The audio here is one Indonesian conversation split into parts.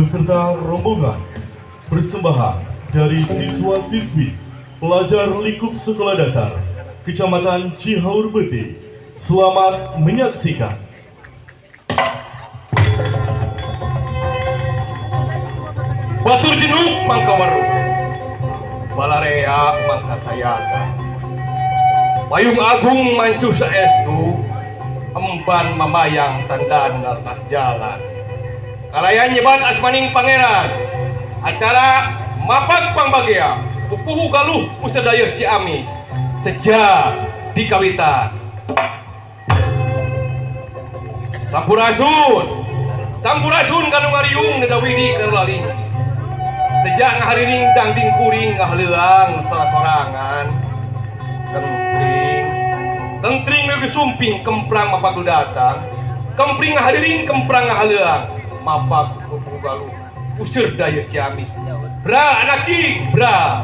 beserta rombongan persembahan dari siswa-siswi pelajar lingkup sekolah dasar Kecamatan Cihaur Beti. Selamat menyaksikan. Batur jenuk mangka waru, balarea mangka sayaka, payung agung mancuh saestu, emban mamayang tandan atas jalan. Kalayan nyebat asmaning pangeran, acara mapak pangbagia, pupuhu galuh usadaya Ciamis, sejak di kawitan. Sampurasun kanu ngariung nedawidi kerlaling. Sejak ngahariring dangding kuring ngahleang sorangan tentring lagi sumping kemprang mapak datang kempring ngahariring kemprang ngahleang mapak galuh usir daya Ciamis bra anaki bra.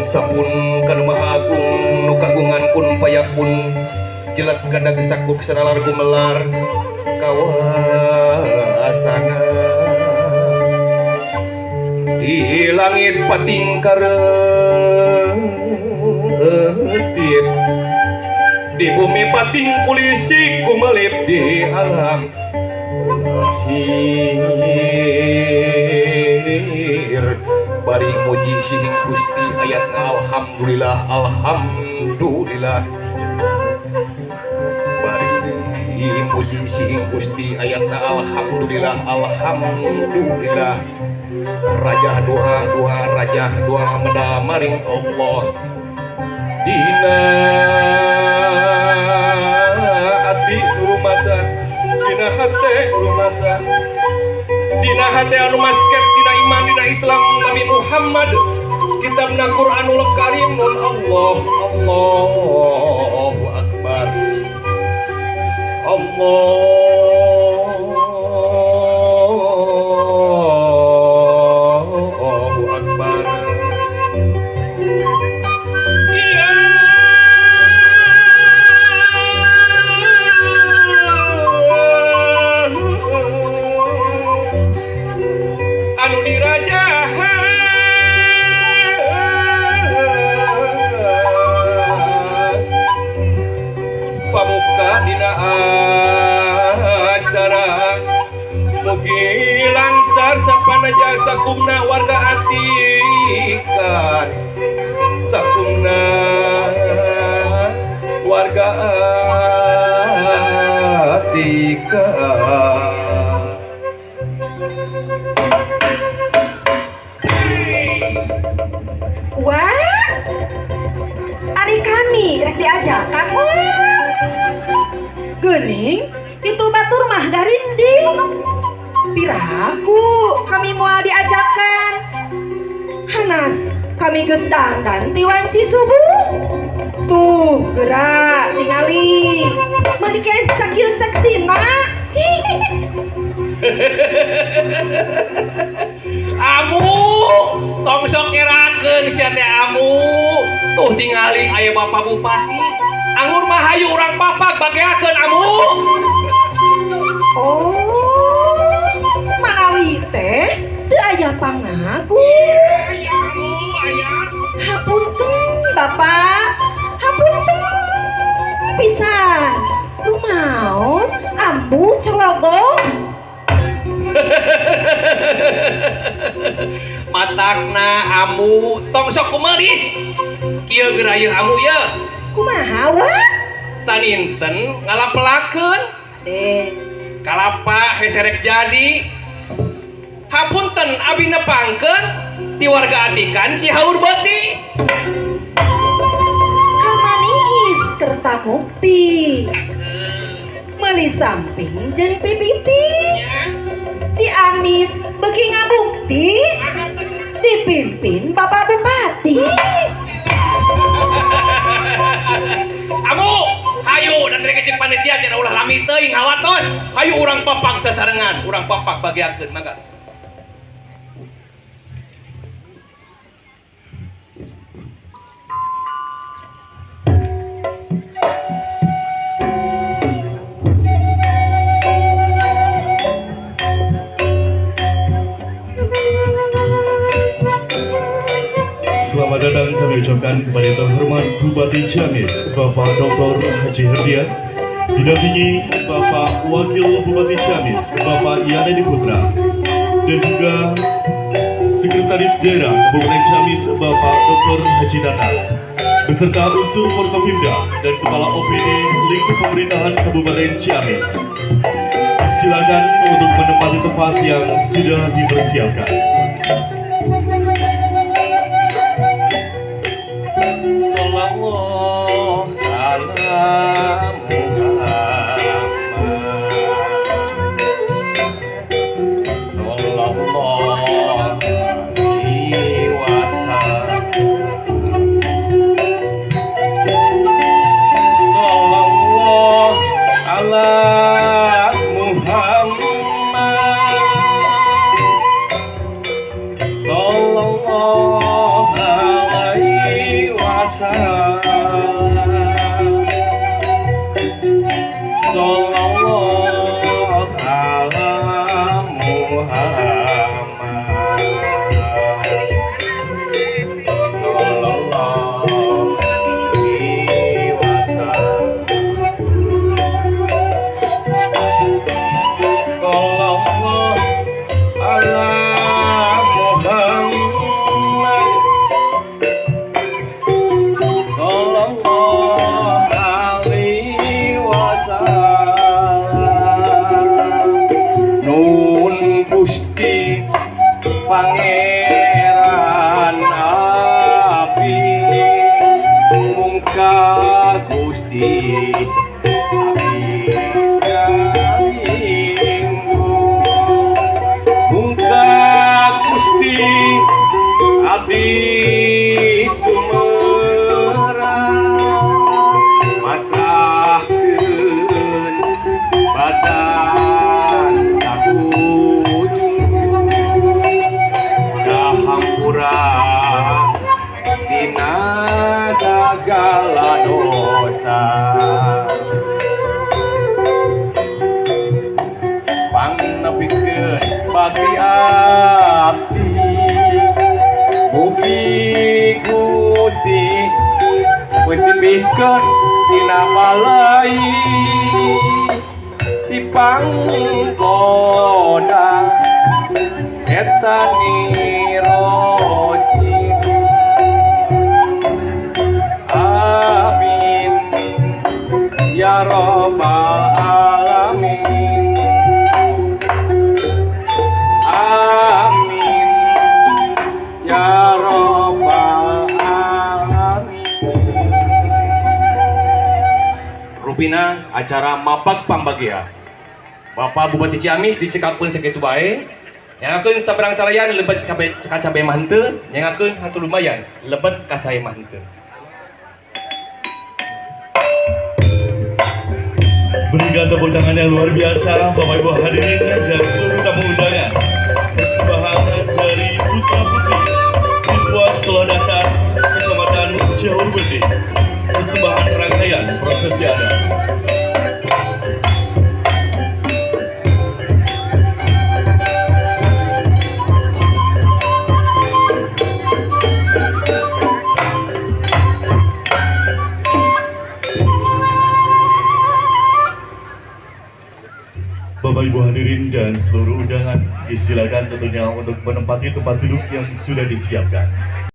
Sapun kanu maha agung nu kagungan kun payakun jelat gadag sakuk sanalar gumelar kawasana di langit patingkar etip di bumi pating kulisik kumelip di alam lahir bari muji sihing Gusti ayatna alhamdulillah bari muji sihing Gusti ayatna alhamdulillah raja doa medamaring Allah dina ati rumasa dina hate rumasa dina hate anu masket dina iman dina Islam Nabi Muhammad kitabna Quranul Karim nun Allahu Akbar Allahu Akbar. Anu dirajahan pamuka dina acara mugi lancar sapanaja sakumna warga atikan sakumna warga atikan. Wah, ari kami rek diajakan geuning itu batur mah garinding piraku kami moal diajakan hanas kami geus dandan ti wanci subuh tuh gerak tingali mari ke sakieu seksina. Amu tong sok nyerakeun sia teh amu tuh tingali aya Bapak Bupati anggur mah hayu urang papak bageakeun amu. Oh manawi teh teu aya pangaku Aya amu aya hapunten Bapak hapunten pisan rumaos ambu celogong. matakna amu tong sok kumelis kieu gerayeuh amu ye Kumaha wa? saninten ngalapelakeun kalapa heserek jadi hapunten abi nepangkeun ti warga atikan Cihaur Beti Kamaniis kerta mukti meuli samping jeung pipiti. Nya. Ciamis beuki ngabukti dipimpin Bapak Bupati. Amu, hayu dan dari kecil panitia cenah ulah lami teuing hawatos. Hayu urang papak sasarengan, urang papak bagiakeun mangga. Selamat datang kami ucapkan kepada yang terhormat Bupati Ciamis, Bapak Dr. Haji Herdiat, didampingi Bapak Wakil Bupati Ciamis, Bapak Yanedi Putra, dan juga Sekretaris Daerah Kabupaten Ciamis, Bapak Dr. Haji Tatang, beserta unsur Forkopimda dan Kepala OPD Lingkup Pemerintahan Kabupaten Ciamis. Silakan untuk menempati tempat yang sudah dipersiapkan. Sallallahu ala Muhammad Sallallahu alaihi wasallam Sallallahu ala Muhammad Sallallahu alaihi wasallam Sallallahu ala Muhammad Sallallahu alaihi wasallam Sallallahu ala Muhammad Sallallahu alaihi wasallam Nun Gusti Pangeran Abi Mungka Gusti Abi Galinggo Mungka Gusti Abi Sumerang masrahkeun badan sakujung kahampura dina sagala dosa pangnepikeun bakti abdi mugi Gusti Wetipikeun dina balai dipanggoda setan rojim amin ya rabbal alamin amin ya rabbal alamin. Rupina acara mapak pambagia Bapak Bupati Ciamis dicekapkeun sakitu bae nyangakeun saberang salayan lebet ka cabe mah henteu nyangakeun hantu lumayan lebet ka sae mah henteu. Berikan tepuk tangan yang luar biasa Bapak Ibu hadirin dan seluruh tamu undangan. Persembahan dari Putra Putri siswa sekolah dasar Kecamatan Cihaur Beti. Persembahan rangkaian prosesi adat. Bapak Ibu hadirin dan seluruh undangan disilakan tentunya untuk menempati tempat duduk yang sudah disiapkan.